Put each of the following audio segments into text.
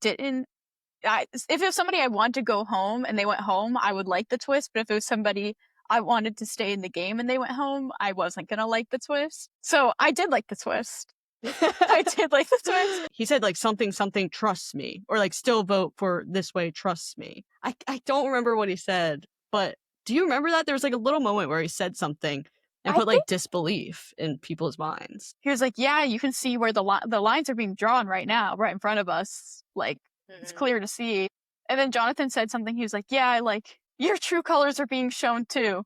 didn't. If it was somebody I wanted to go home and they went home, I would like the twist. But if it was somebody I wanted to stay in the game and they went home, I wasn't gonna like the twist. So I did like the twist. I did like the twist. He said like something, trust me, or like still vote for this way, trust me. I don't remember what he said, but do you remember that? There was like a little moment where he said something and put like disbelief in people's minds. He was like, yeah, you can see where the lines are being drawn right now, right in front of us. Like, it's clear to see. And then Jonathan said something. He was like, yeah, like, your true colors are being shown too.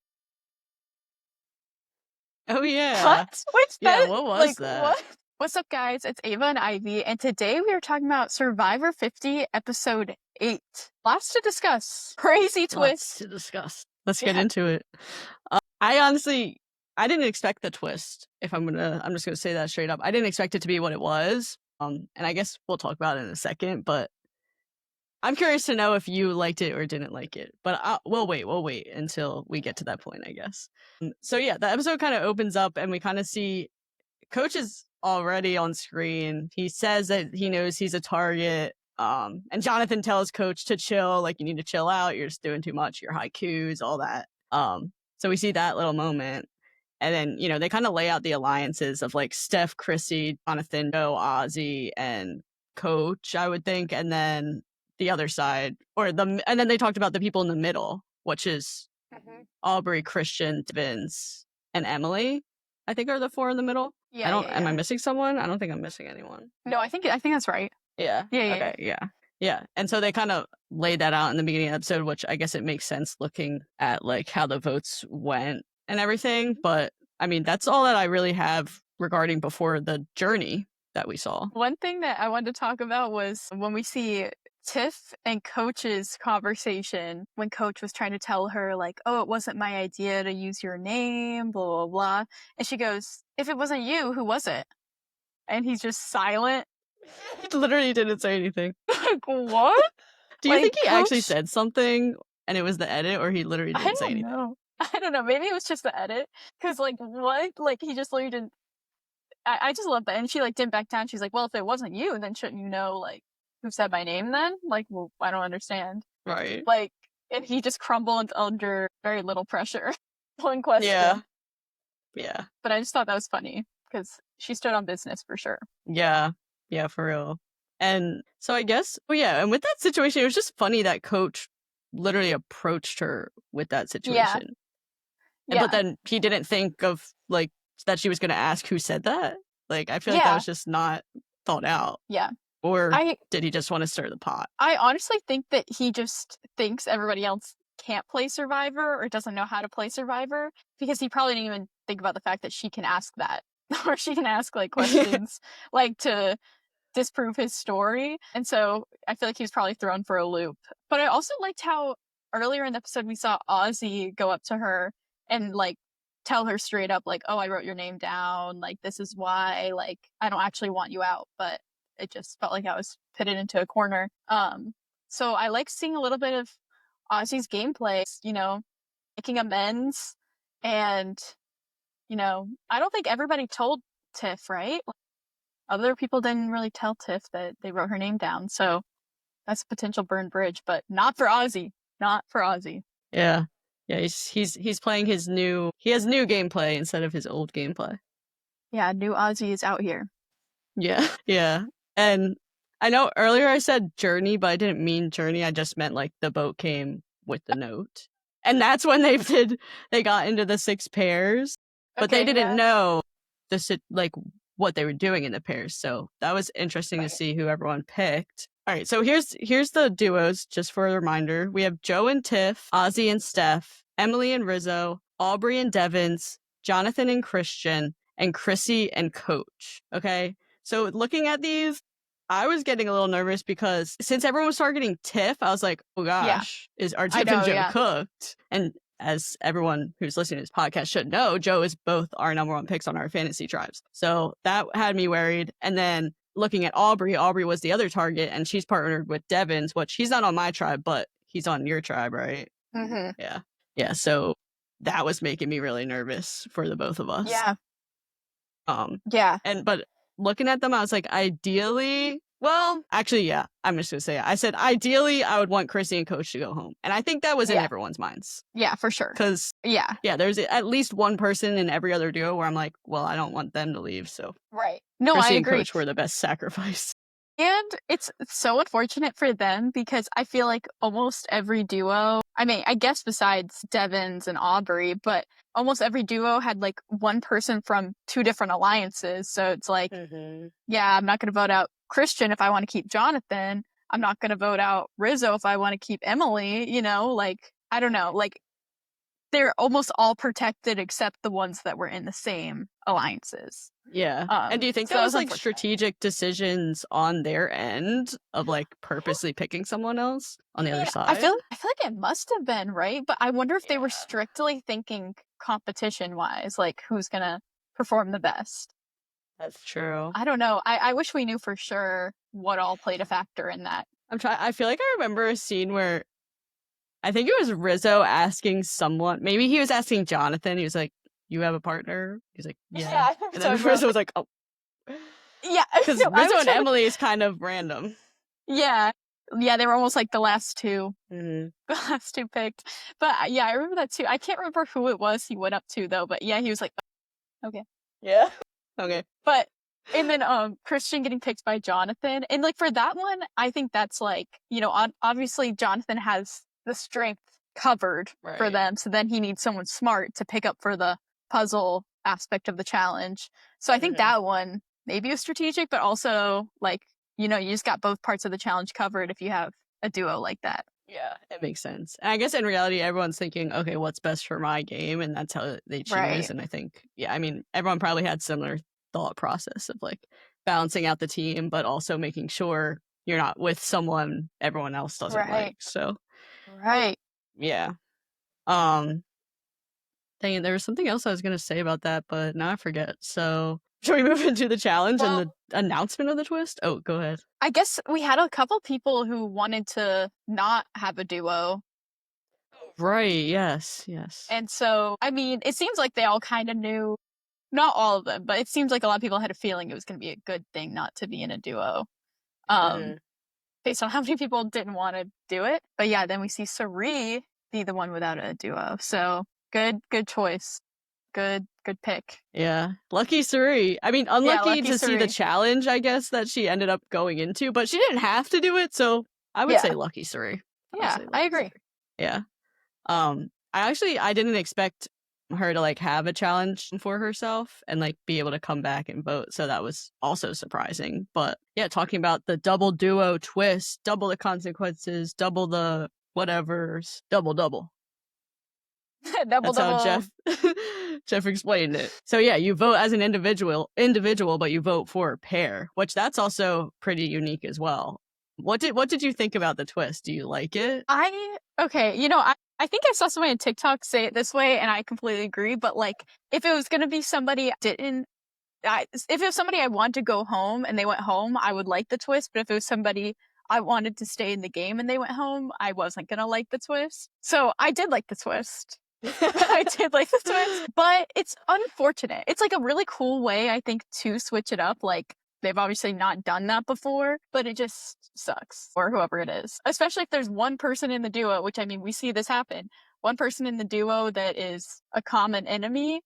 Oh, yeah. What? What was that? What? What's up, guys? It's Ava and Ivy, and today we are talking about Survivor 50, Episode 8. Lots to discuss. Crazy twist. Lots to discuss. Let's get into it. I didn't expect the twist. I'm just gonna say that straight up. I didn't expect it to be what it was. And I guess we'll talk about it in a second. But I'm curious to know if you liked it or didn't like it. But we'll wait until we get to that point, I guess. So yeah, the episode kind of opens up, and we kind of see Coach is already on screen. He says that he knows he's a target. And Jonathan tells Coach to chill, like, you need to chill out. You're just doing too much. Your haikus, all that. So we see that little moment. And then, they kind of lay out the alliances of like Steph, Chrissy, Jonathan, Joe, Ozzy, and Coach, I would think. And then the other side, and then they talked about the people in the middle, which is Aubrey, Christian, Deven, and Emily, I think are the four in the middle. Yeah. Am I missing someone? I don't think I'm missing anyone. No, I think that's right. Yeah. Yeah. Yeah. And so they kind of laid that out in the beginning of the episode, which I guess it makes sense looking at like how the votes went and everything. But I mean, that's all that I really have regarding before the journey that we saw. One thing that I wanted to talk about was when we see Tiff and Coach's conversation, when Coach was trying to tell her like, oh, it wasn't my idea to use your name, blah, blah, blah. And she goes, if it wasn't you, who was it? And he's just silent. He literally didn't say anything. Like, what? Do you think he actually said something and it was the edit, or he literally didn't say anything? I don't know. Maybe it was just the edit. Because, like, what? Like, he just literally didn't. I just love that. And she, like, didn't back down. She's like, well, if it wasn't you, then shouldn't you know, like, who said my name then? Like, well, I don't understand. Right. Like, and he just crumbled under very little pressure. One question. Yeah. But I just thought that was funny because she stood on business for sure. Yeah, for real. And so I guess, and with that situation, it was just funny that Coach literally approached her with that situation. Yeah. But then he didn't think of, like, that she was going to ask who said that. Like, I feel like that was just not thought out. Yeah. Or did he just want to stir the pot? I honestly think that he just thinks everybody else can't play Survivor or doesn't know how to play Survivor, because he probably didn't even think about the fact that she can ask that. Or she can ask, like, questions, like, to disprove his story. And so I feel like he was probably thrown for a loop. But I also liked how earlier in the episode we saw Ozzy go up to her and, like, tell her straight up, like, oh, I wrote your name down, like, this is why, like, I don't actually want you out, but it just felt like I was pitted into a corner. So I like seeing a little bit of Ozzy's gameplay, making amends. And, I don't think everybody told Tiff, right? Other people didn't really tell Tiff that they wrote her name down. So that's a potential burned bridge, but not for Ozzy. Not for Ozzy. Yeah. Yeah, he's playing he has new gameplay instead of his old gameplay. Yeah, new Ozzy is out here. Yeah. And I know earlier I said journey, but I didn't mean journey. I just meant like the boat came with the note. And that's when they got into the 6 pairs, but they didn't know what they were doing in the pairs. So that was interesting to see who everyone picked. All right, so here's the duos, just for a reminder. We have Joe and Tiff, Ozzy and Steph, Emily and Rizzo, Aubrey and Devens, Jonathan and Christian, and Chrissy and Coach. Okay, so looking at these, I was getting a little nervous because since everyone was targeting Tiff, I was like, oh gosh, are Tiff and Joe cooked? And as everyone who's listening to this podcast should know, Joe is both our number 1 picks on our fantasy tribes. So that had me worried. And then looking at Aubrey was the other target, and she's partnered with Devens, which he's not on my tribe, but he's on your tribe, right? Mm-hmm. Yeah. So that was making me really nervous for the both of us. Yeah. But looking at them, I was like, ideally, Well, actually, yeah, I'm just gonna say it. I said ideally I would want Chrissy and Coach to go home, and I think that was in everyone's minds. Yeah, for sure. Because yeah, there's at least one person in every other duo where I'm like, well, I don't want them to leave. So right. No, I Chrissy and agree. Coach were the best sacrifice. And it's so unfortunate for them because I feel like almost every duo, I mean, I guess besides Deven's and Aubrey, but almost every duo had like one person from 2 different alliances. So it's like, yeah, I'm not going to vote out Christian if I want to keep Jonathan. I'm not going to vote out Rizzo if I want to keep Emily, you know, like, I don't know, like they're almost all protected except the ones that were in the same alliances. Yeah. And do you think so that was like unfortunate. strategic decisions on their end of like purposely picking someone else on the other side? I feel like it must have been, right? But I wonder if they were Yeah. strictly thinking competition wise, like who's gonna perform the best. That's true. I don't know. I wish we knew for sure what all played a factor in that. I feel like I remember a scene where I think it was Rizzo asking someone, maybe he was asking Jonathan, he was like, you have a partner? He's like, yeah. And then Rizzo was like, oh. Yeah. Because No, Rizzo and Emily is kind of random. Yeah. Yeah, they were almost like the last 2. Mm-hmm. The last 2 picked. But yeah, I remember that too. I can't remember who it was he went up to though, but yeah, he was like, okay. Yeah. Okay. But and then Christian getting picked by Jonathan. And like for that one, I think that's like, you know, obviously Jonathan has the strength covered for them. So then he needs someone smart to pick up for the puzzle aspect of the challenge. So I think that one maybe was strategic, but also like, you know, you just got both parts of the challenge covered if you have a duo like that. Yeah, it makes sense. And I guess in reality, everyone's thinking, okay, what's best for my game? And that's how they choose. Right. And I think, yeah, I mean, everyone probably had similar thought process of like balancing out the team, but also making sure you're not with someone everyone else doesn't like. So, right. Yeah. Dang it, there was something else I was going to say about that, but now I forget. So, should we move into the challenge and the announcement of the twist? Oh, go ahead. I guess we had a couple people who wanted to not have a duo. Right, yes. And so, I mean, it seems like they all kind of knew, not all of them, but it seems like a lot of people had a feeling it was going to be a good thing not to be in a duo. Based on how many people didn't want to do it. But yeah, then we see Cirie be the one without a duo. So good choice. Good pick. Yeah. Lucky Cirie. I mean, unlucky to see the challenge, I guess, that she ended up going into, but she didn't have to do it, so I would say lucky Cirie. Yeah, I agree. Yeah. I didn't expect her to like have a challenge for herself and like be able to come back and vote, so that was also surprising. But yeah, talking about the double duo twist, double the consequences, double the whatevers, double. That's how Jeff explained it. So yeah, you vote as an individual, but you vote for a pair, which that's also pretty unique as well. What did you think about the twist? Do you like it? Okay, you know, I think I saw somebody on TikTok say it this way, and I completely agree. But like, if it was gonna be somebody if it was somebody I wanted to go home and they went home, I would like the twist. But if it was somebody I wanted to stay in the game and they went home, I wasn't gonna like the twist. So I did like the twist. I did like the twist, but it's unfortunate. It's like a really cool way, I think, to switch it up. Like, they've obviously not done that before, but it just sucks for whoever it is. Especially if there's one person in the duo, which I mean, we see this happen. One person in the duo that is a common enemy.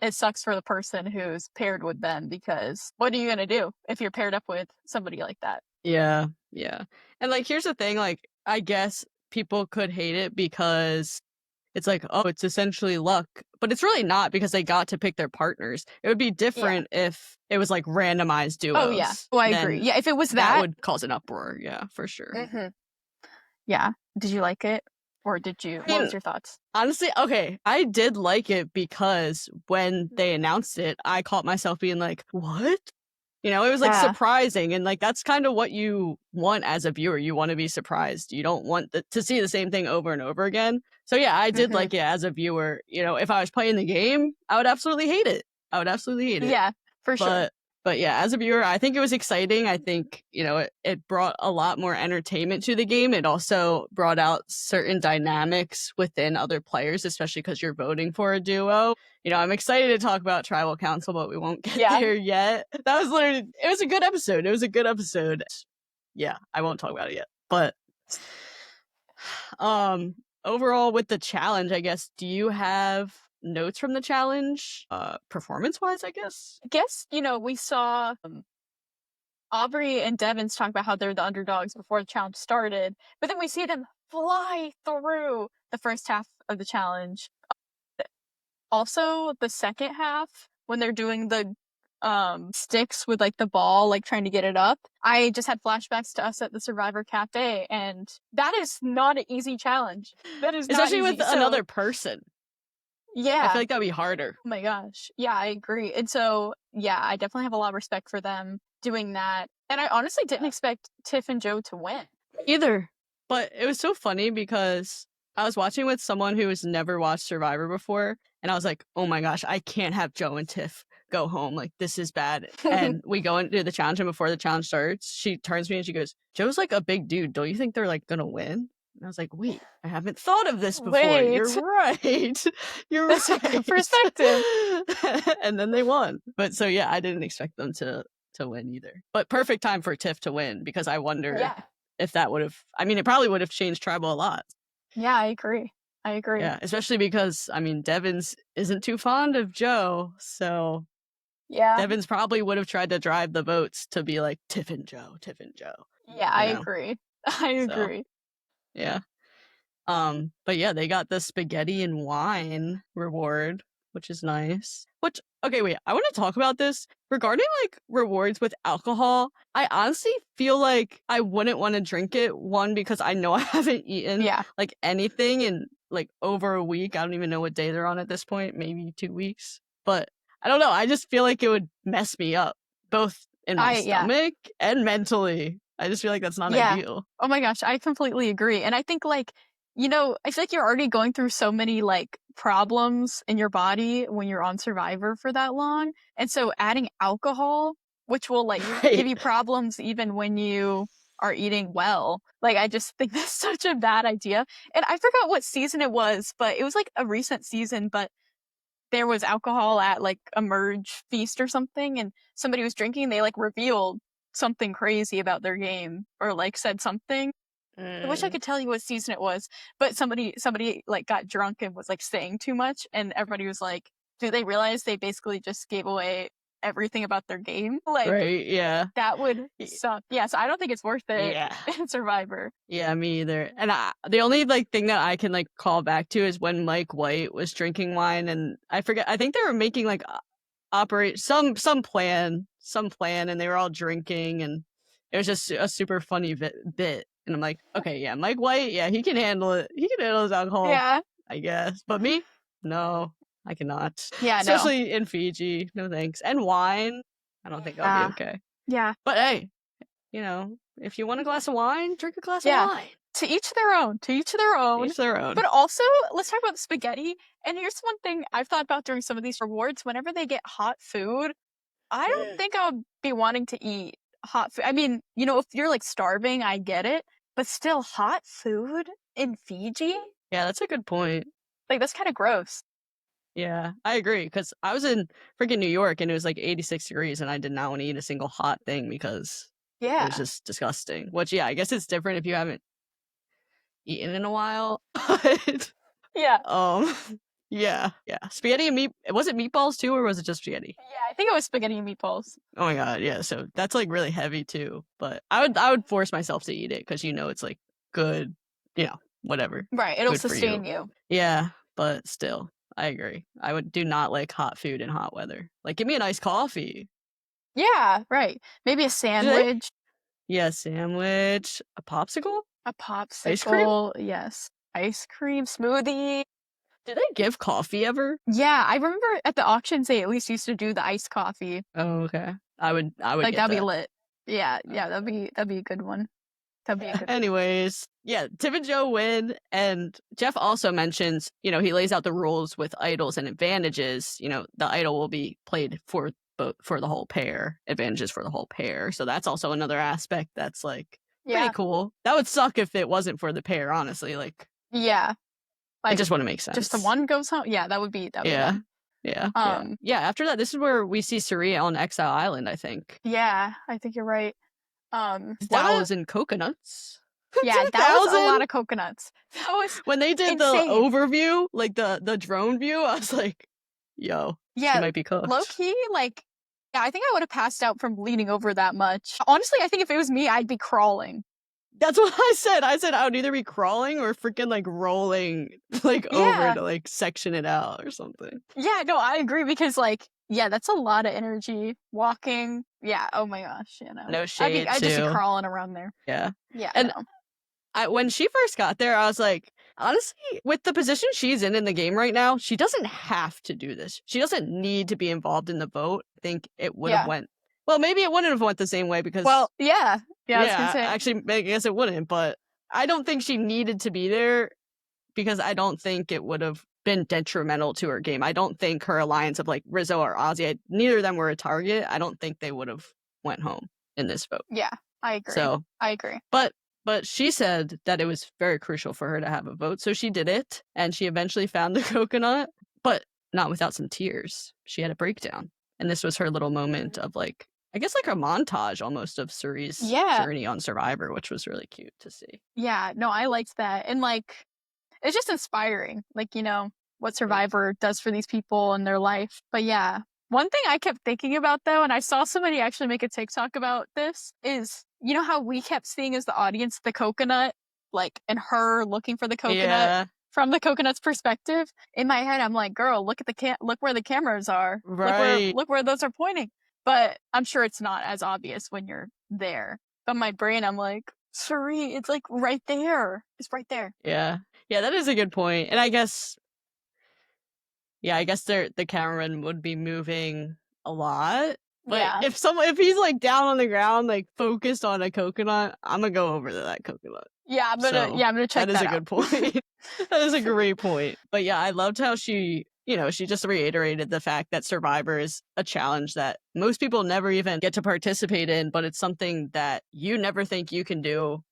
It sucks for the person who's paired with them, because what are you going to do if you're paired up with somebody like that? Yeah. And like, here's the thing, like, I guess people could hate it because it's like, oh, it's essentially luck, but it's really not, because they got to pick their partners. It would be different if it was like randomized duos. Oh yeah, I agree. Yeah, if it was that would cause an uproar. Yeah, for sure. Yeah. Did you like it, or did you? What was your thoughts? Honestly, okay, I did like it because when they announced it, I caught myself being like, what? You know, it was like surprising, and like that's kind of what you want as a viewer. You want to be surprised. You don't want to see the same thing over and over again. So yeah, I did like it as a viewer. You know, if I was playing the game, I would absolutely hate it. Yeah, for sure. But But yeah, as a viewer, I think it was exciting. I think, it brought a lot more entertainment to the game. It also brought out certain dynamics within other players, especially because you're voting for a duo. I'm excited to talk about Tribal Council, but we won't get there yet. That was literally, it was a good episode. It was a good episode. Yeah, I won't talk about it yet. But overall with the challenge, I guess, do you have notes from the challenge, performance-wise, I guess? I guess, we saw Aubrey and Devin's talk about how they're the underdogs before the challenge started, but then we see them fly through the first half of the challenge. Also, the second half, when they're doing the sticks with like the ball, like trying to get it up, I just had flashbacks to us at the Survivor Cafe, and that is not an easy challenge. That is especially not easy. with another person. Yeah. I feel like that'd be harder. Oh my gosh. Yeah, I agree. And so, yeah, I definitely have a lot of respect for them doing that. And I honestly didn't expect Tiff and Joe to win. Either. But it was so funny because I was watching with someone who has never watched Survivor before, and I was like, oh my gosh, I can't have Joe and Tiff go home. Like, this is bad. And we go into the challenge, and before the challenge starts, she turns to me and she goes, Joe's like a big dude. Don't you think they're like gonna win? And I was like, wait, I haven't thought of this before. Wait. You're right. You're That's right. a good perspective. And then they won. But so yeah, I didn't expect them to win either. But perfect time for Tiff to win, because I wonder if that would have, it probably would have changed Tribal a lot. Yeah, I agree. Yeah, especially because, Devin's isn't too fond of Joe, so yeah, Devin's probably would have tried to drive the votes to be like, Tiff and Joe, Tiff and Joe. Yeah, I agree. I agree. Yeah. But yeah, they got the spaghetti and wine reward, which is nice. Okay, wait, I want to talk about this. Regarding, like, rewards with alcohol, I honestly feel like I wouldn't want to drink it. One, because I know I haven't eaten, like, anything in, like, over a week. I don't even know what day they're on at this point. Maybe 2 weeks. But I don't know. I just feel like it would mess me up, both in my stomach and mentally. I just feel like that's not ideal. Oh my gosh, I completely agree. And I think, like, I feel like you're already going through so many, like, problems in your body when you're on Survivor for that long. And so adding alcohol, which will, like, give you problems even when you are eating well. Like, I just think that's such a bad idea. And I forgot what season it was, but it was, like, a recent season, but there was alcohol at, like, a merge feast or something, and somebody was drinking, and they, like, revealed something crazy about their game, or, like, said something. I wish I could tell you what season it was, but somebody like got drunk and was like saying too much, and everybody was like, do they realize they basically just gave away everything about their game? Like, right, yeah. That would suck. Yeah, so I don't think it's worth it in Survivor. Yeah, me either. And the only, like, thing that I can, like, call back to is when Mike White was drinking wine, and I think they were making, like, operate some plan, and they were all drinking, and it was just a super funny bit. And I'm like, okay, yeah, Mike White, yeah, he can handle it. He can handle his alcohol, I guess. But me, no, I cannot. Yeah, especially in Fiji, no thanks. And wine, I don't think I'll be okay. Yeah. But hey, if you want a glass of wine, drink a glass of wine. To each their own. To each their own. Each their own. But also, let's talk about the spaghetti. And here's one thing I've thought about during some of these rewards. Whenever they get hot food, I don't think I'll be wanting to eat hot food. I mean, if you're, like, starving, I get it. But still, hot food in Fiji? Yeah, that's a good point. Like, that's kind of gross. Yeah, I agree. Because I was in freaking New York, and it was like 86 degrees, and I did not want to eat a single hot thing because it was just disgusting. Which, yeah, I guess it's different if you haven't eaten in a while. But yeah. Spaghetti and meat. Was it meatballs too, or was it just spaghetti? Yeah, I think it was spaghetti and meatballs. Oh my god, yeah. So that's, like, really heavy too. But I would force myself to eat it because it's, like, good, whatever. Right, it'll sustain you. Yeah, but still, I agree. I do not like hot food in hot weather. Like, give me an iced coffee. Yeah, right. Maybe a sandwich. Yeah, sandwich. A popsicle? A popsicle. Ice cream? Yes. Ice cream, smoothie. Did they give coffee ever? Yeah, I remember at the auctions they at least used to do the iced coffee. Oh, okay. I would like, get that'd that. be lit. Yeah, that'd be a good one. That'd be a good Anyways, yeah, Tiff and Joe win, and Jeff also mentions, he lays out the rules with idols and advantages. The idol will be played for for the whole pair, advantages for the whole pair. So that's also another aspect that's like pretty Yeah. cool. That would suck if it wasn't for the pair, honestly. Like, Yeah. it Like, just wouldn't make sense. just the one goes home. Yeah, that would be Yeah. dumb. Yeah. Yeah. After that, this is where we see Cirie on Exile Island, I think. Yeah, I think you're right. 1,000 coconuts. Yeah, that was a lot of coconuts. That was when they did insane. the overview, like the drone view, I was like, yo, she might be cooked. Low key, like, yeah, I think I would have passed out from leaning over that much. Honestly, I think if it was me, I'd be crawling. That's what I said. I said I would either be crawling or freaking like rolling like over to like section it out or something. Yeah, no, I agree because like, yeah, that's a lot of energy walking. Yeah, oh my gosh, you know. No shade. I'd just be crawling around there. Yeah. Yeah. And when she first got there, I was like, honestly, with the position she's in the game right now, she doesn't have to do this. She doesn't need to be involved in the vote. I think it would have went. Well, maybe it wouldn't have went the same way because. Well, yeah. Yeah, I was gonna say. Actually, I guess it wouldn't, but I don't think she needed to be there because I don't think it would have been detrimental to her game. I don't think her alliance of like Rizzo or Ozzy, neither of them were a target. I don't think they would have went home in this vote. Yeah, I agree. So I agree. But she said that it was very crucial for her to have a vote, so she did it, and she eventually found the coconut, but not without some tears. She had a breakdown, and this was her little moment of like, I guess like a montage almost of Cirie's journey on Survivor, which was really cute to see. Yeah, no, I liked that, and like, it's just inspiring, like, you know, what Survivor does for these people in their life. But yeah, one thing I kept thinking about though, and I saw somebody actually make a TikTok about this, is you know how we kept seeing as the audience the coconut, like, and her looking for the coconut from the coconut's perspective. In my head, I'm like, girl, look at look where the cameras are. Right. Look where those are pointing. But I'm sure it's not as obvious when you're there. But my brain, I'm like, Cirie, it's like right there. It's right there. Yeah. Yeah, that is a good point. And I guess the cameraman would be moving a lot. But if he's like down on the ground, like focused on a coconut, I'm gonna go over to that coconut. Yeah, I'm gonna check that out. That is a good point. That is a great point. But yeah, I loved how she just reiterated the fact that Survivor is a challenge that most people never even get to participate in, but it's something that you never think you can do.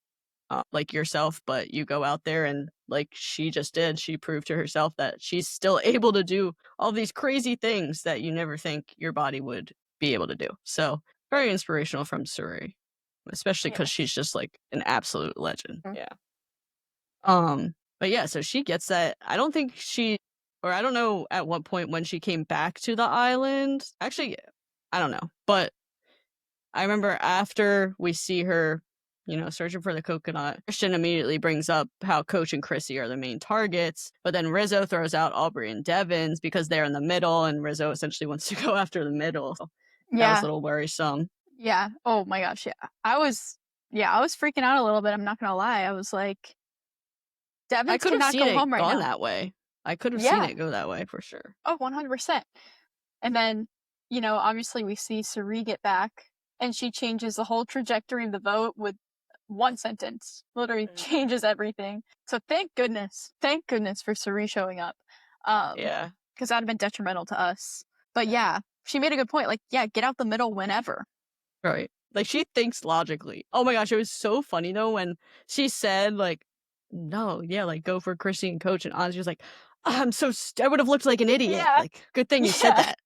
Like yourself, but you go out there and like she just did, she proved to herself that she's still able to do all these crazy things that you never think your body would be able to do. So very inspirational from Cirie, especially because she's just like an absolute legend. Yeah. But yeah, so she gets that. I don't know at what point when she came back to the island. Actually, I don't know, but I remember after we see her searching for the coconut, Christian immediately brings up how Coach and Chrissy are the main targets, but then Rizzo throws out Aubrey and Deven's because they're in the middle, and Rizzo essentially wants to go after the middle. So that was a little worrisome. Yeah. Oh my gosh. Yeah. I was freaking out a little bit. I'm not gonna lie. I was like, Deven cannot go home right now. That way. I could have seen it go that way for sure. Oh, 100%. And then, obviously we see Cirie get back, and she changes the whole trajectory of the vote with one sentence. Literally changes everything. So thank goodness for Cirie showing up. Because that would have been detrimental to us. But yeah, she made a good point. Like, yeah, get out the middle whenever. Right. Like, she thinks logically. Oh my gosh, it was so funny though when she said like, no, yeah, like go for Chrissy and Coach, and Ozzy was like, I would have looked like an idiot. Yeah. Like, good thing you said that.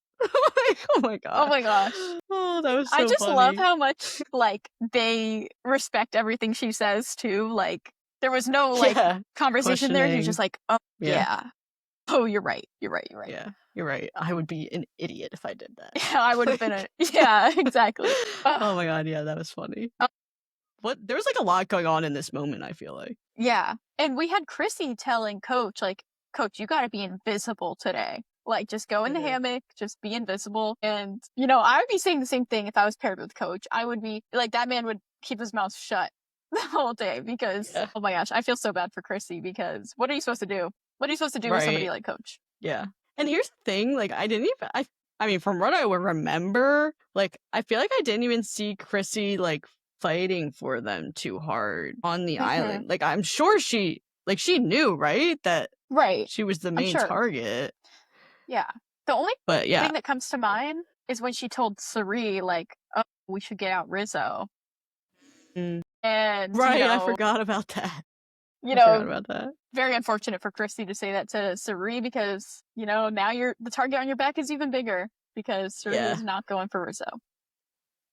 Oh my gosh. Oh my gosh. Oh, that was so funny. I just love how much like they respect everything she says too. Like, there was no like conversation there. He was just like, oh yeah. Oh, you're right. Yeah, you're right. I would be an idiot if I did that. Yeah, I would have been yeah, exactly. Oh my god, yeah, that was funny. There was like a lot going on in this moment, I feel like. Yeah. And we had Chrissy telling Coach, like, Coach, you gotta be invisible today. Like, just go in the hammock, just be invisible. And, I would be saying the same thing if I was paired with Coach. I would be, like, that man would keep his mouth shut the whole day because, oh my gosh, I feel so bad for Chrissy because what are you supposed to do? What are you supposed to do with somebody like Coach? Yeah. And here's the thing, like, I mean, from what I would remember, like, I feel like I didn't even see Chrissy, like, fighting for them too hard on the island. Like, I'm sure she knew, right? That she was the main target. Yeah. The only thing that comes to mind is when she told Cirie, like, oh, we should get out Rizzo. Mm. And, Right, I forgot about that. you I forgot know, about that. very unfortunate for Chrissy to say that to Cirie because, now the target on your back is even bigger because Cirie is not going for Rizzo.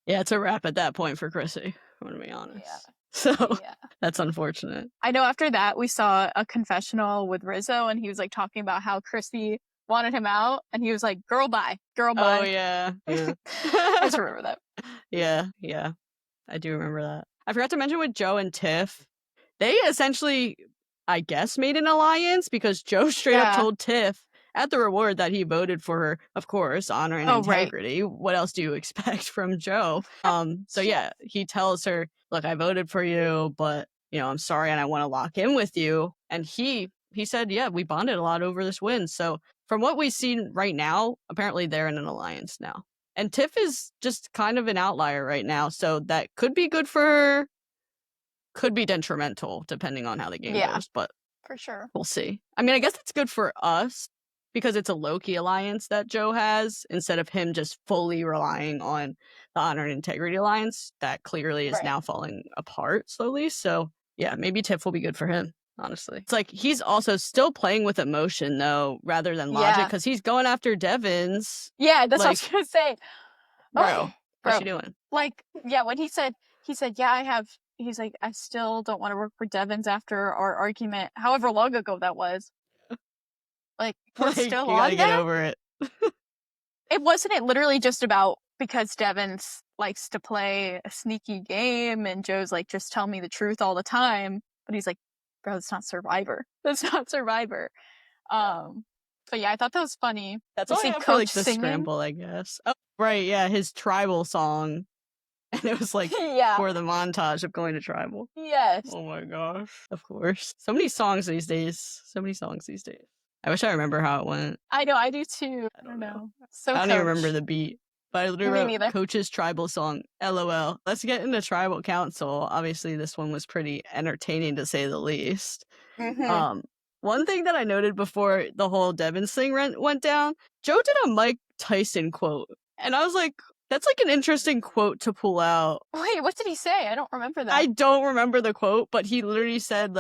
Yeah, it's a wrap at that point for Chrissy, I'm gonna be honest. Yeah. So Yeah. that's unfortunate. I know after that we saw a confessional with Rizzo and he was like talking about how Chrissy wanted him out and he was like, girl bye. Oh yeah. I just remember that. Yeah. I do remember that. I forgot to mention with Joe and Tiff, they essentially, I guess, made an alliance because Joe straight up told Tiff at the reward that he voted for her, of course, honor and integrity. Right. What else do you expect from Joe? So yeah, he tells her, look, I voted for you, but I'm sorry and I want to lock in with you. And he said, yeah, we bonded a lot over this win. So from what we've seen right now, apparently they're in an alliance now. And Tiff is just kind of an outlier right now, so that could be good for her, could be detrimental, depending on how the game goes, but for sure. We'll see. I mean, I guess it's good for us, because it's a low-key alliance that Joe has, instead of him just fully relying on the Honor and Integrity Alliance, that clearly is now falling apart slowly, so yeah, maybe Tiff will be good for him. Honestly, it's like he's also still playing with emotion though, rather than logic, because he's going after Devin's. Yeah, that's what I was gonna say. Bro, what's she doing? Like, yeah, when he said, yeah, he's like, I still don't want to work for Devin's after our argument, however long ago that was. Like, we're still you gotta get over it. It wasn't it literally just about because Devin's likes to play a sneaky game and Joe's like, just tell me the truth all the time. But he's like, bro, that's not Survivor. That's not Survivor. But yeah, I thought that was funny. That's all I have for like the scramble, I guess. Oh, right, yeah, his tribal song. And it was like for the montage of going to tribal. Yes. Oh my gosh. Of course. So many songs these days. I wish I remember how it went. I know, I do too. I don't know. So I don't even remember the beat. But I literally wrote Coach's tribal song, LOL. Let's get into tribal council. Obviously, this one was pretty entertaining to say the least. One thing that I noted before the whole Devin's thing went down, Joe did a Mike Tyson quote. And I was like, that's like an interesting quote to pull out. Wait, what did he say? I don't remember that. I don't remember the quote, but he literally said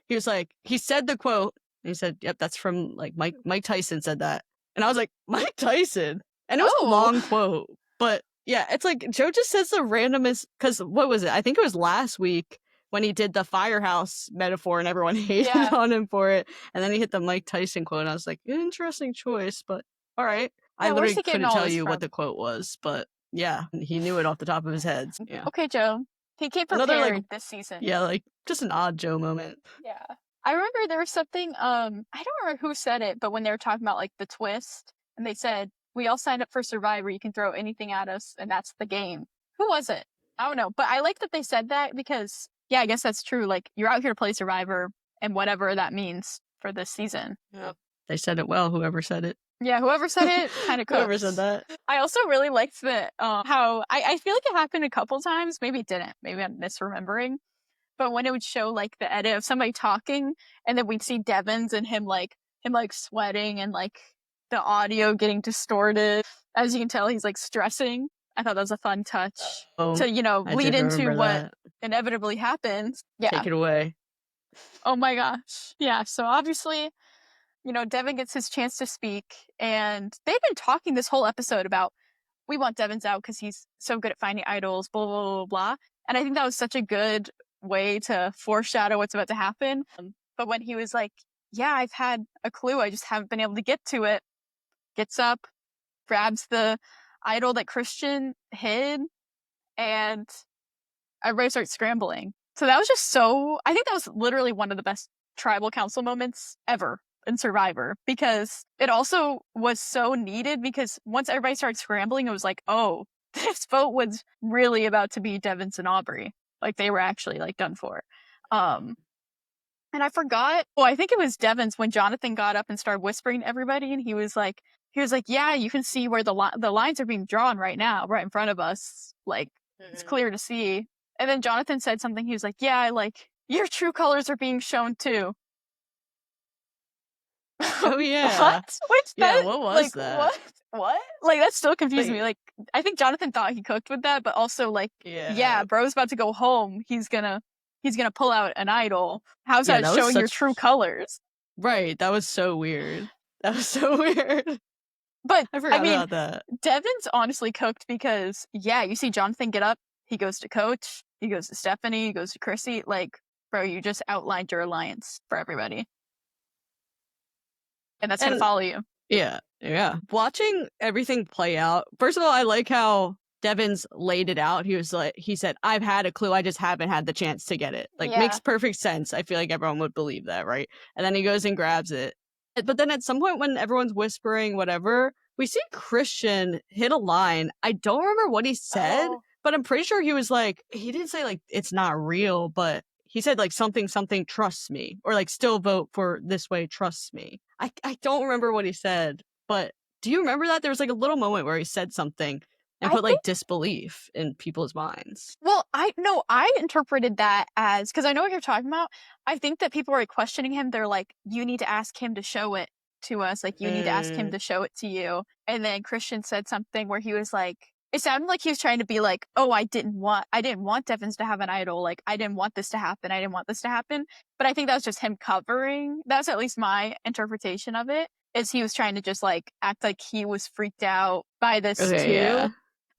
he said the quote, and he said, yep, that's from like Mike Tyson said that. And I was like, Mike Tyson? And it was a long quote. But yeah, it's like Joe just says the randomest, because what was it? I think it was last week when he did the firehouse metaphor and everyone hated on him for it. And then he hit the Mike Tyson quote, and I was like, interesting choice, but all right. I literally couldn't tell you what the quote was, but yeah, he knew it off the top of his head. Yeah. Okay, Joe. He came prepared this season. Yeah, like just an odd Joe moment. Yeah. I remember there was something, I don't remember who said it, but when they were talking about like the twist, and they said, we all signed up for Survivor, you can throw anything at us, and that's the game. Who was it? I don't know, but I like that they said that because, yeah, I guess that's true. Like, you're out here to play Survivor, and whatever that means for this season. Yeah. They said it well, whoever said it. Yeah, whoever said it kind of cooked. Whoever said that. I also really liked the how I feel like it happened a couple times. Maybe it didn't. Maybe I'm misremembering. But when it would show like the edit of somebody talking, and then we'd see Devin's and him sweating and like the audio getting distorted. As you can tell, he's like stressing. I thought that was a fun touch to lead into what inevitably happens. Yeah. Take it away. Oh my gosh. Yeah. So obviously, Deven gets his chance to speak, and they've been talking this whole episode about, we want Devin's out because he's so good at finding idols, blah, blah, blah, blah. And I think that was such a good way to foreshadow what's about to happen. But when he was like, yeah, I've had a clue, I just haven't been able to get to it, gets up, grabs the idol that Christian hid, and everybody starts scrambling. So that was just I think that was literally one of the best tribal council moments ever in Survivor, because it also was so needed, because once everybody started scrambling, it was like, oh, this vote was really about to be Devin's and Aubrey. Like, they were actually like done for. And I forgot, I think it was Devin's when Jonathan got up and started whispering to everybody, and he was like, yeah, you can see where the lines are being drawn right now, right in front of us. Like, it's clear to see. And then Jonathan said something, he was like, yeah, like, your true colors are being shown too. Oh yeah. What? Which Yeah, that what was like that? what? Like that still confused me. Like, Like I think Jonathan thought he cooked with that, but also like yeah, yeah. bro's about to go home. He's gonna pull out an idol. How's Yeah, that that was showing your true such colors? right. That was so weird. That was so weird. But I I forgot mean, about that. Devin's honestly cooked because yeah, you see Jonathan get up, he goes to Coach, he goes to Stephanie, he goes to Chrissy. Like, bro, you just outlined your alliance for everybody, and that's gonna And follow you. yeah, yeah. Watching everything play out. First of all, I like how Devin's laid it out. He said, I've had a clue, I just haven't had the chance to get it. Like, Yeah. makes perfect sense. I feel like everyone would believe that, right? And then he goes and grabs it. But then at some point when everyone's whispering whatever, we see Christian hit a line. I don't remember what he said, Oh. but I'm pretty sure he was like, he didn't say like it's not real, but he said like something trusts me, or like still vote for this way, trusts me. I don't remember what he said, but do you remember that there was like a little moment where he said something and I put think like disbelief in people's minds? well, I no, I interpreted that as because I know what you're talking about. I think that people were like, questioning him. They're like, you need to ask him to show it to us. Like, you need to ask him Mm, to show it to you. And then Christian said something where he was like, it sounded like he was trying to be like, oh, I didn't want Devins to have an idol. Like, I didn't want this to happen. I didn't want this to happen. But I think that was just him covering. That's at least my interpretation of it. Is he was trying to just like act like he was freaked out by this okay, too, yeah.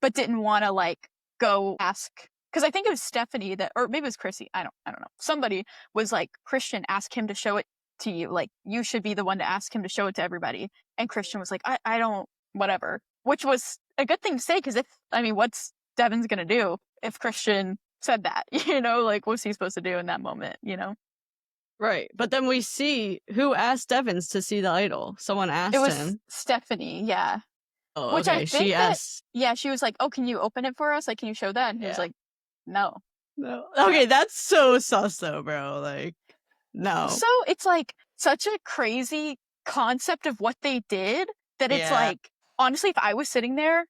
but didn't want to like go ask because I think it was Stephanie that, or maybe it was Chrissy. I don't know. Somebody was like, Christian, ask him to show it to you. Like, you should be the one to ask him to show it to everybody. And Christian was like, I don't, whatever. Which was a good thing to say because what's Devin's gonna do if Christian said that? Like, what's he supposed to do in that moment? Right. But then we see who asked Evans to see the idol. Someone It asked was him. Stephanie, yeah. Oh, Which I okay. think She that, asked. yeah, she was like, oh, can you open it for us? Like, can you show that? And he was Yeah. like, no. No. Okay, that's so sus though, bro. Like, no. Also, it's like such a crazy concept of what they did that it's Yeah. like, honestly, if I was sitting there,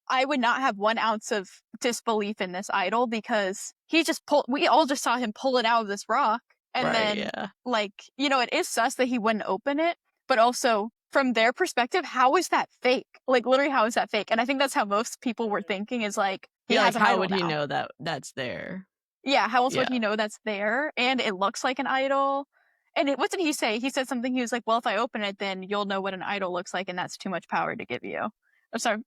I would not have 1 ounce of disbelief in this idol because we all just saw him pull it out of this rock. And Right, then, yeah. like, it is sus that he wouldn't open it, but also from their perspective, how is that fake? Like, literally, how is that fake? And I think that's how most people were thinking is like, he Yeah, like has an how idol would he now. know that that's there? Yeah, how else would Yeah. he know that's there? And it looks like an idol. And what did he say? He said something. He was like, "Well, if I open it, then you'll know what an idol looks like, and that's too much power to give you,"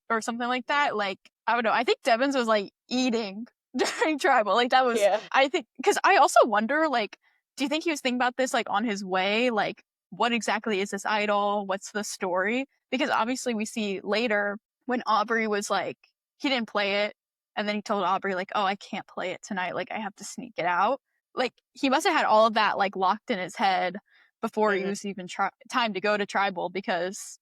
or something like that. Like, I don't know. I think Devins was like eating during tribal. Like, that was, Yeah. I think, because I also wonder, like, do you think he was thinking about this like on his way? Like, what exactly is this idol? What's the story? Because obviously we see later when Aubrey was like, he didn't play it, and then he told Aubrey like, "Oh, I can't play it tonight. Like, I have to sneak it out." Like, he must have had all of that like locked in his head before he Mhm. was even time to go to tribal because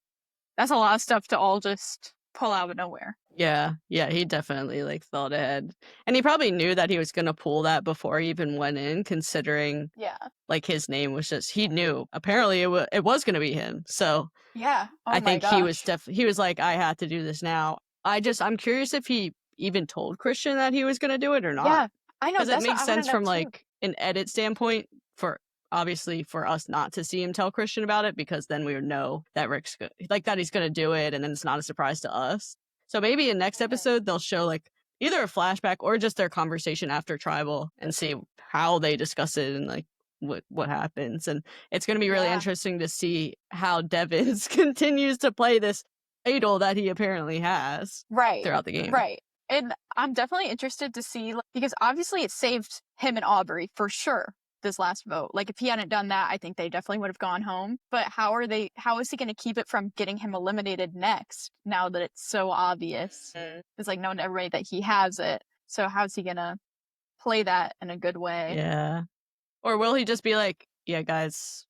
that's a lot of stuff to all just pull out of nowhere. Yeah, yeah, he definitely like thought ahead. And he probably knew that he was gonna pull that before he even went in, considering Yeah. like his name was just he knew. Apparently it was gonna be him. So Yeah. Oh I my think he was gosh. he was like, I have to do this now. I'm curious if he even told Christian that he was gonna do it or not. Yeah. I know. Because it That's what makes I want to sense know from too. like an edit standpoint for obviously for us not to see him tell Christian about it, because then we would know that Rick's like that he's gonna do it, and then it's not a surprise to us. So maybe in next episode they'll show like either a flashback or just their conversation after tribal and see how they discuss it and like what happens. And it's gonna be really Yeah. interesting to see how Devins continues to play this idol that he apparently has Right. throughout the game. Right. And I'm definitely interested to see, like, because obviously it saved him and Aubrey for sure this last vote. Like, if he hadn't done that, I think they definitely would have gone home. But how is he going to keep it from getting him eliminated next now that it's so obvious? It's like known to everybody that he has it. So how's he going to play that in a good way? Yeah. Or will he just be like, yeah, guys,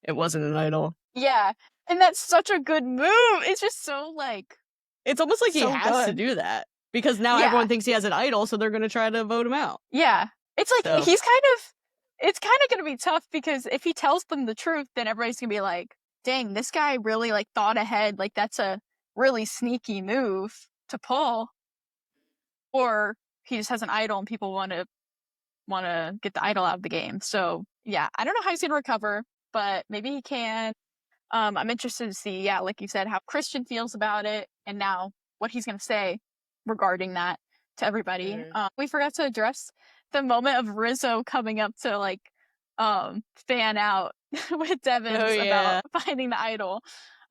it wasn't an idol? Yeah. And that's such a good move. It's just so, like, It's almost like he so has to good. do that because now Yeah. everyone thinks he has an idol, so they're going to try to vote him out. Yeah. It's like So, it's kind of going to be tough because if he tells them the truth, then everybody's going to be like, dang, this guy really like thought ahead. Like, that's a really sneaky move to pull. Or he just has an idol and people want to get the idol out of the game. So, yeah, I don't know how he's going to recover, but maybe he can. I'm interested to see, yeah, like you said, how Christian feels about it, and now what he's going to say regarding that to everybody. We forgot to address the moment of Rizzo coming up to like fan out with Devin's about finding the idol.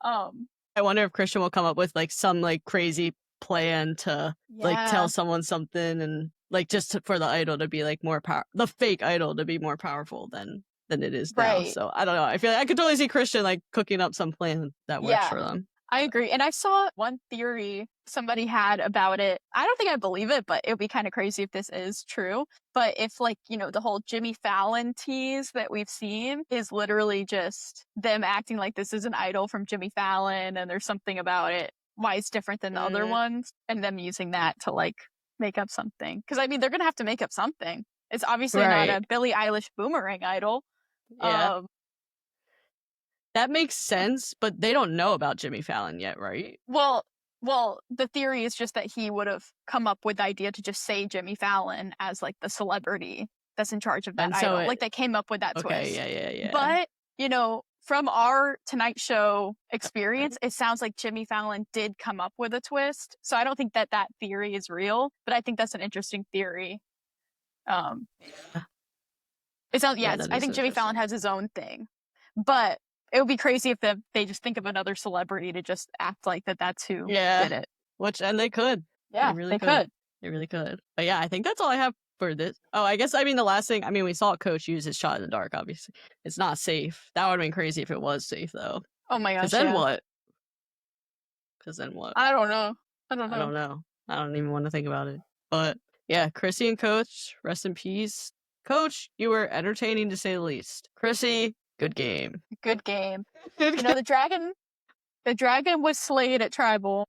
I wonder if Christian will come up with like some like crazy plan to like tell someone something, and like just for the idol to be like more the fake idol to be more powerful than it is now. So I don't know. I feel like I could totally see Christian like cooking up some plan that works for them. I agree. And I saw one theory somebody had about it. I don't think I believe it, but it would be kind of crazy if this is true. But if, like, you know, the whole Jimmy Fallon tease that we've seen is literally just them acting like this is an idol from Jimmy Fallon and there's something about it, why it's different than the other ones, and them using that to, like, make up something. Because, I mean, they're going to have to make up something. It's obviously not a Billie Eilish boomerang idol. Yeah. That makes sense, but they don't know about Jimmy Fallon yet, right? Well, the theory is just that he would have come up with the idea to just say Jimmy Fallon as like the celebrity that's in charge of that idol. Like they came up with that twist. Yeah. But, you know, from our Tonight Show experience, it sounds like Jimmy Fallon did come up with a twist. So I don't think that theory is real, but I think that's an interesting theory. I think Jimmy Fallon has his own thing, but it would be crazy if they just think of another celebrity to just act like that's who did it. And they could. Yeah, they could. They really could. But yeah, I think that's all I have for this. Oh, I guess, I mean, the last thing, I mean, we saw Coach use his shot in the dark, obviously. It's not safe. That would have been crazy if it was safe, though. Oh my gosh, Because then what? Because then what? I don't know. I don't know. I don't even want to think about it. But yeah, Chrissy and Coach, rest in peace. Coach, you were entertaining to say the least. Chrissy, good game. Good game. You know, the dragon was slayed at Tribal.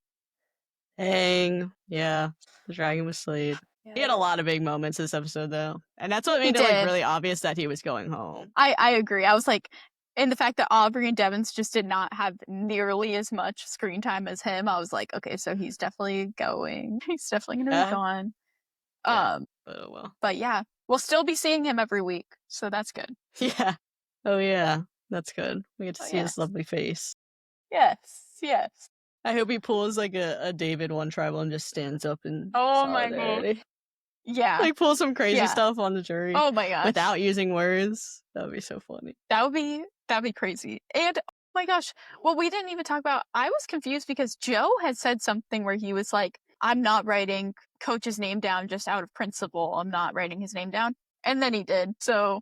Dang. Yeah, the dragon was slayed. Yeah. He had a lot of big moments this episode, though. And that's what made it like really obvious that he was going home. I agree. I was like, and the fact that Aubrey and Devens just did not have nearly as much screen time as him, I was like, okay, so he's definitely going. He's definitely going to be gone. But yeah, we'll still be seeing him every week, so that's good. Yeah. Oh yeah, that's good. We get to see his lovely face. Yes. I hope he pulls like a David one tribal and just stands up and my god. Yeah. Like pull some crazy stuff on the jury. Oh my gosh. Without using words. That would be so funny. That'd be crazy. And oh my gosh, well, we didn't even talk about, I was confused because Joe had said something where he was like, I'm not writing Coach's name down just out of principle. I'm not writing his name down. And then he did. So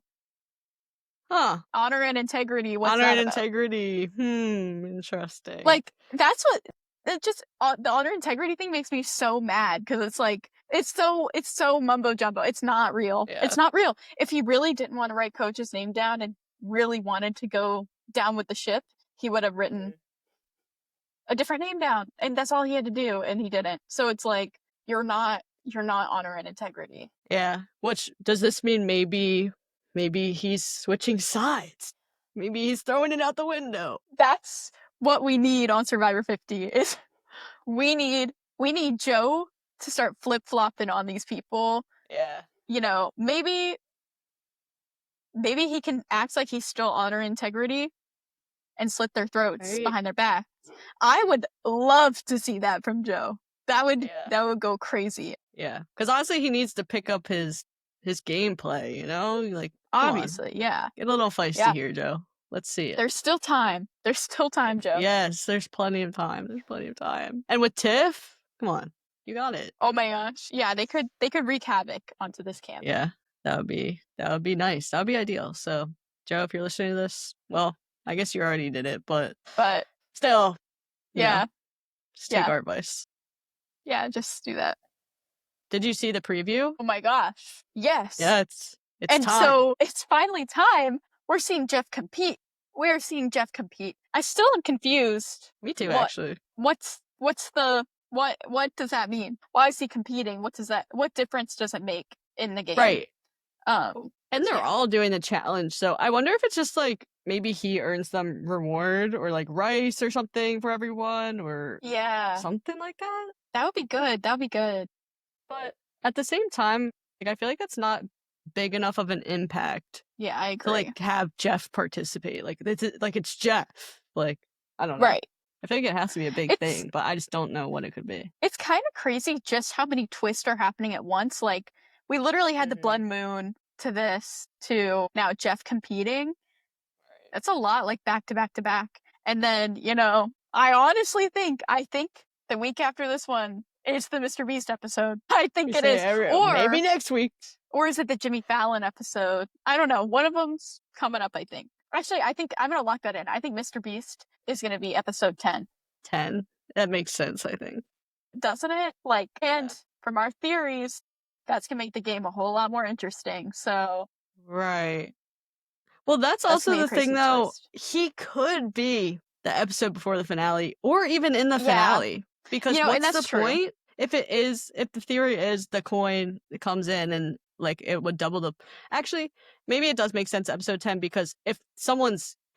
honor and integrity. What's honor that and about? Integrity. Interesting. Like, that's what it just the honor and integrity thing makes me so mad, because it's like it's so mumbo jumbo. It's not real. It's not real. If he really didn't want to write Coach's name down and really wanted to go down with the ship, he would have written a different name down, and that's all he had to do, and he didn't. So it's like you're not honor and integrity. Yeah. Which does this mean maybe he's switching sides? Maybe he's throwing it out the window. That's what we need on Survivor 50 is we need Joe to start flip-flopping on these people. Yeah. You know, maybe he can act like he's still honor and integrity and slit their throats behind their back. I would love to see that from Joe. That would go crazy. Yeah. Because honestly, he needs to pick up his gameplay, you know? Like, obviously, yeah. Get a little feisty here, Joe. Let's see it. There's still time. Joe. Yes, there's plenty of time. And with Tiff, come on. You got it. Oh my gosh. Yeah, they could wreak havoc onto this camp. Yeah. That would be nice. That would be ideal. So, Joe, if you're listening to this, well, I guess you already did it, but still, just take our advice. Yeah, just do that. Did you see the preview? Oh my gosh. Yes. Yeah, it's and time. So it's finally time. We're seeing Jeff compete. I still am confused. Me too, actually. What does that mean? Why is he competing? What difference does it make in the game? Right. And they're all doing the challenge, so I wonder if it's just like maybe he earns them reward or like rice or something for everyone or something like that. That would be good. But at the same time, like I feel like that's not big enough of an impact Yeah, I to agree. like have Jeff participate. Like it's Jeff. Like, I don't know. Right. I think it has to be a big thing, but I just don't know what it could be. It's kind of crazy just how many twists are happening at once. Like, we literally had the Blood Moon to this to now Jeff competing. That's a lot, like back to back to back. And then, I honestly think the week after this one is the Mr. Beast episode. I think it is. Maybe next week. Or is it the Jimmy Fallon episode? I don't know. One of them's coming up, I think. Actually, I think I'm going to lock that in. I think Mr. Beast is going to be episode 10. 10? That makes sense, I think. Doesn't it? And from our theories, that's going to make the game a whole lot more interesting. So. Right. Well, that's also the thing, though. Twist. He could be the episode before the finale, or even in the finale. Because what's the point? If the theory is the coin comes in and like it would double the. Actually, maybe it does make sense episode 10 because if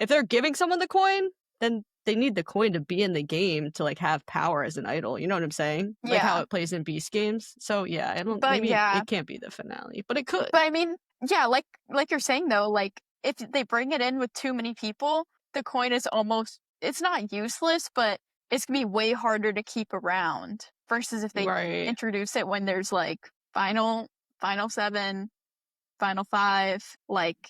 they're giving someone the coin, then they need the coin to be in the game to like have power as an idol. You know what I'm saying? Yeah. Like how it plays in Beast games. So yeah, I don't. Maybe it can't be the finale, but it could. But I mean, yeah, like you're saying though, like if they bring it in with too many people, the coin is it's not useless, but it's gonna be way harder to keep around versus if they introduce it when there's like final 7, final 5, like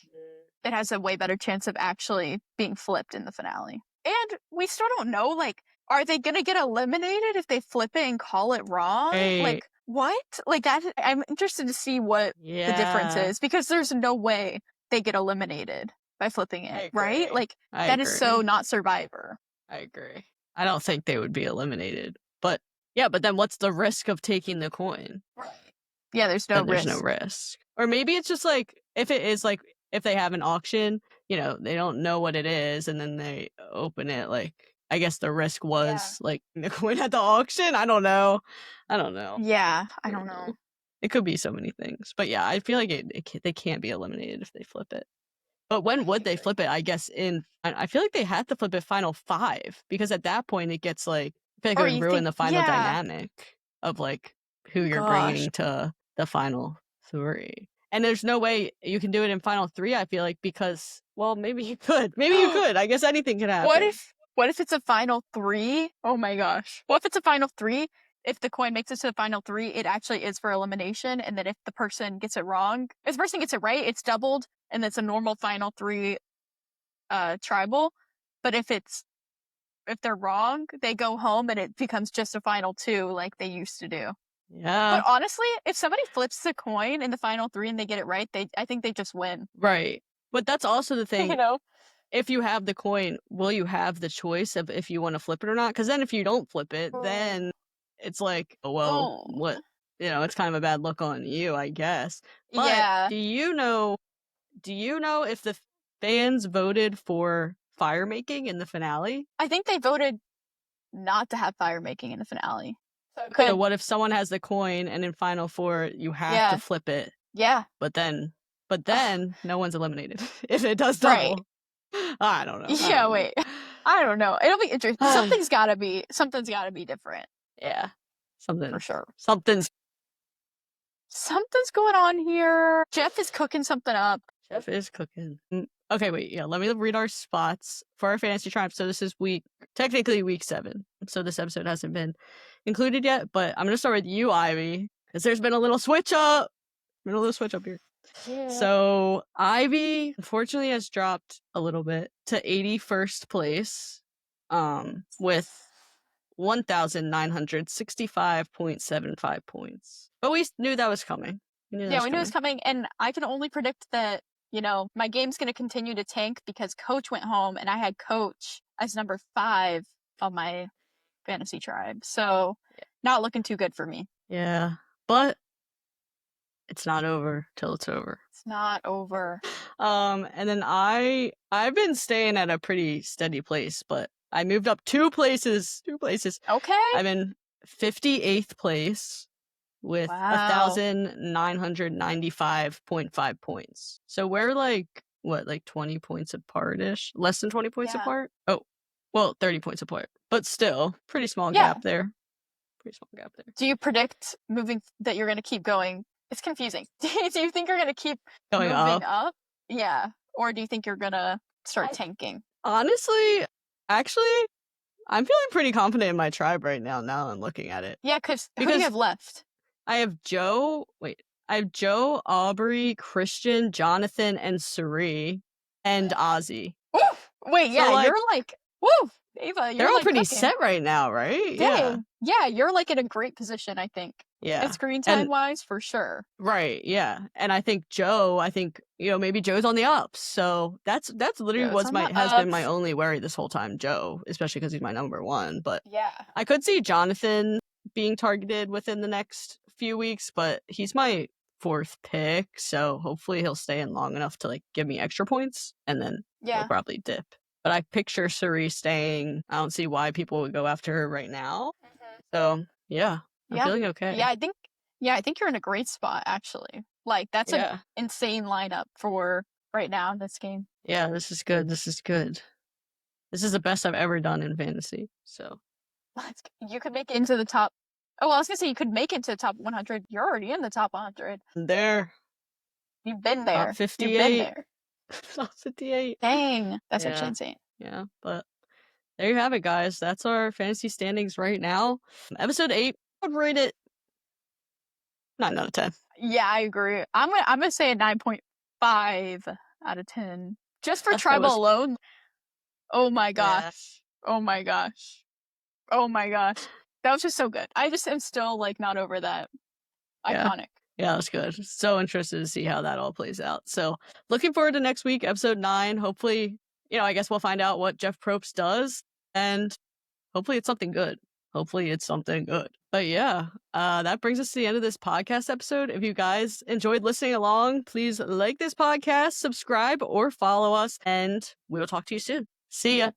it has a way better chance of actually being flipped in the finale. And we still don't know, like, are they gonna get eliminated if they flip it and call it wrong? Like, what? Like that, I'm interested to see what the difference is because there's no way they get eliminated by flipping it, right? Like, that is so not Survivor. I agree. I don't think they would be eliminated. But yeah, but then what's the risk of taking the coin? Right. Yeah, there's no risk. There's no risk. Or maybe it's just like, if it is like, if they have an auction, they don't know what it is, and then they open it, like, I guess the risk was, like, the coin at the auction? I don't know. Yeah, I don't know. It could be so many things. But yeah, I feel like they can't be eliminated if they flip it. But when would they flip it? I guess I feel like they had to flip it final 5, because at that point it gets like, I feel like it would ruin the final dynamic of like who you're bringing to the final 3. And there's no way you can do it in final 3, I feel like, because, well, maybe you could. I guess anything could happen. What if it's a final 3? Oh my gosh. What if it's a final 3? If the coin makes it to the final 3, it actually is for elimination. And then if the person gets it wrong, if the person gets it right, it's doubled. And it's a normal final 3 tribal. But if they're wrong, they go home and it becomes just a final 2 like they used to do. Yeah. But honestly, if somebody flips the coin in the final 3 and they get it right, I think they just win. Right. But that's also the thing. If you have the coin, will you have the choice of if you want to flip it or not? Because then if you don't flip it, then it's like, what? It's kind of a bad look on you, I guess. But do you know if the fans voted for fire making in the finale? I think they voted not to have fire making in the finale. So what if someone has the coin and in final 4 you have to flip it? Yeah. But then no one's eliminated if it does double. Right. I don't know. Yeah, wait. I don't know. It'll be interesting. Something's gotta be different. Yeah. Something. For sure. Something's going on here. Jeff is cooking something up. Jeff is cooking. Okay, wait. Yeah, let me read our spots for our Fantasy Triumph. So this is technically week 7. So this episode hasn't been included yet, but I'm going to start with you, Ivy, because there's been a little switch up. Here. Yeah. So Ivy, unfortunately, has dropped a little bit to 81st place with 1,965.75 points. But we knew that was coming. We knew it was coming, and I can only predict that, my game's going to continue to tank because Coach went home, and I had Coach as number 5 on my fantasy tribe. So, not looking too good for me. Yeah, but it's not over till it's over. It's not over. And then I've been staying at a pretty steady place, but I moved up 2 places. Okay. I'm in 58th place with 1,995.5 points. So we're like 20 points apart-ish? Less than 20 points apart? Oh, well, 30 points apart. But still, pretty small gap there. Do you predict that you're going to keep going? It's confusing. Do you think you're going to keep moving up? Yeah. Or do you think you're gonna start tanking? Honestly, actually, I'm feeling pretty confident in my tribe right now. Now I'm looking at it. Yeah, who do you Because have left? I have Joe, Aubrey, Christian, Jonathan, and Cirie, and Ozzy. Oof! Wait, So, yeah, like, you're like, woo! Ava, they're you're all like pretty cooking. set right now, right? Yeah. Dang. Yeah, you're like in a great position, I think. Yeah. Screen And time wise, for sure. right, yeah. And I think Joe, maybe Joe's on the ups. So that's literally Joe's on the has been my ups. only worry this whole time, Joe, especially because he's my number one. But Yeah. I could see Jonathan being targeted within the next few weeks, but he's my 4th pick, so hopefully he'll stay in long enough to like give me extra points, and then he'll Yeah. probably dip. But I picture Cirie staying. I don't see why people would go after her right now. So yeah, I'm feeling okay. Yeah, I think you're in a great spot actually. Like that's an insane lineup for right now in this game. Yeah, this is good. This is good. This is the best I've ever done in fantasy. So You could make it into the top. Oh, well, I was gonna say you could make it to the top 100. You're already in the top 100. there, You've been there. top 58. You've been there. Top 58. Dang, that's actually insane. Yeah, but there you have it, guys. That's our fantasy standings right now. Episode 8, I would rate it 9 out of 10. Yeah, I agree. I'm gonna say a 9.5 out of 10. Just for tribal alone. Oh my gosh. Oh my gosh. Oh my gosh. That was just so good. I just am still like not over that. Iconic. Yeah, that's good. So interested to see how that all plays out. So looking forward to next week, episode 9. Hopefully, I guess we'll find out what Jeff Probst does, and hopefully it's something good. But yeah, that brings us to the end of this podcast episode. If you guys enjoyed listening along, please like this podcast, subscribe, or follow us, and we will talk to you soon. See ya.